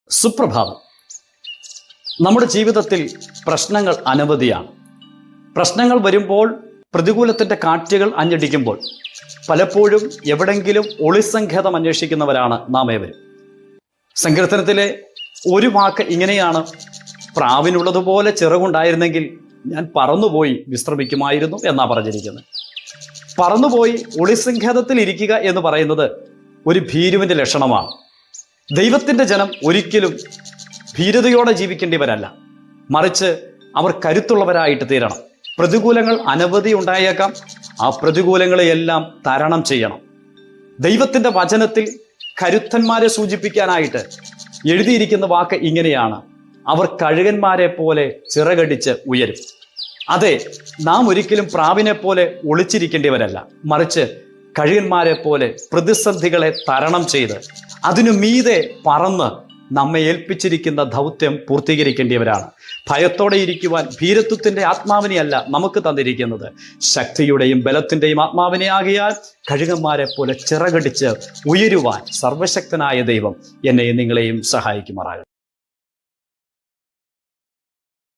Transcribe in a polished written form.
സുപ്രഭാതം. നമ്മുടെ ജീവിതത്തിൽ പ്രശ്നങ്ങൾ അനവധിയാണ്. പ്രശ്നങ്ങൾ വരുമ്പോൾ, പ്രതികൂലത്തിൻ്റെ കാറ്റുകൾ അഞ്ഞടിക്കുമ്പോൾ പലപ്പോഴും എവിടെങ്കിലും ഒളിസങ്കേതം അന്വേഷിക്കുന്നവരാണ് നാം ഏവരും. സങ്കീർത്തനത്തിലെ ഒരു വാക്ക് ഇങ്ങനെയാണ്: പ്രാവിനുള്ളതുപോലെ ചിറകുണ്ടായിരുന്നെങ്കിൽ ഞാൻ പറന്നുപോയി വിശ്രമിക്കുമായിരുന്നു എന്നാ പറഞ്ഞിരിക്കുന്നത്. പറന്നുപോയി ഒളിസങ്കേതത്തിൽ ഇരിക്കുക എന്ന് പറയുന്നത് ഒരു ഭീരുവിൻ്റെ ലക്ഷണമാണ്. ദൈവത്തിൻ്റെ ജനം ഒരിക്കലും ഭീരതയോടെ ജീവിക്കേണ്ടിവരല്ല, മറിച്ച് അവർ കരുത്തുള്ളവരായിട്ട് തീരണം. പ്രതികൂലങ്ങൾ അനവധി ഉണ്ടായേക്കാം, ആ പ്രതികൂലങ്ങളെയെല്ലാം തരണം ചെയ്യണം. ദൈവത്തിൻ്റെ വചനത്തിൽ കരുത്തന്മാരെ സൂചിപ്പിക്കാനായിട്ട് എഴുതിയിരിക്കുന്ന വാക്ക് ഇങ്ങനെയാണ്: അവർ കഴുകന്മാരെ പോലെ ചിറകടിച്ച് ഉയരും. അതെ, നാം ഒരിക്കലും പ്രാവിനെ പോലെ ഒളിച്ചിരിക്കേണ്ടിവരല്ല, മറിച്ച് കഴുകന്മാരെ പോലെ പ്രതിസന്ധികളെ തരണം ചെയ്ത് അതിനു മീതെ പറന്ന് നമ്മെ ഏൽപ്പിച്ചിരിക്കുന്ന ദൗത്യം പൂർത്തീകരിക്കേണ്ടിയവരാണ്. ഭയത്തോടെ ഇരിക്കുവാൻ ഭീരത്വത്തിൻ്റെ ആത്മാവിനെയല്ല നമുക്ക് തന്നിരിക്കുന്നത്, ശക്തിയുടെയും ബലത്തിൻ്റെയും ആത്മാവിനെ ആകിയാൽ കഴുകന്മാരെ പോലെ ചിറകടിച്ച് ഉയരുവാൻ സർവശക്തനായ ദൈവം എന്നെയും നിങ്ങളെയും സഹായിക്കുമാറാകട്ടെ.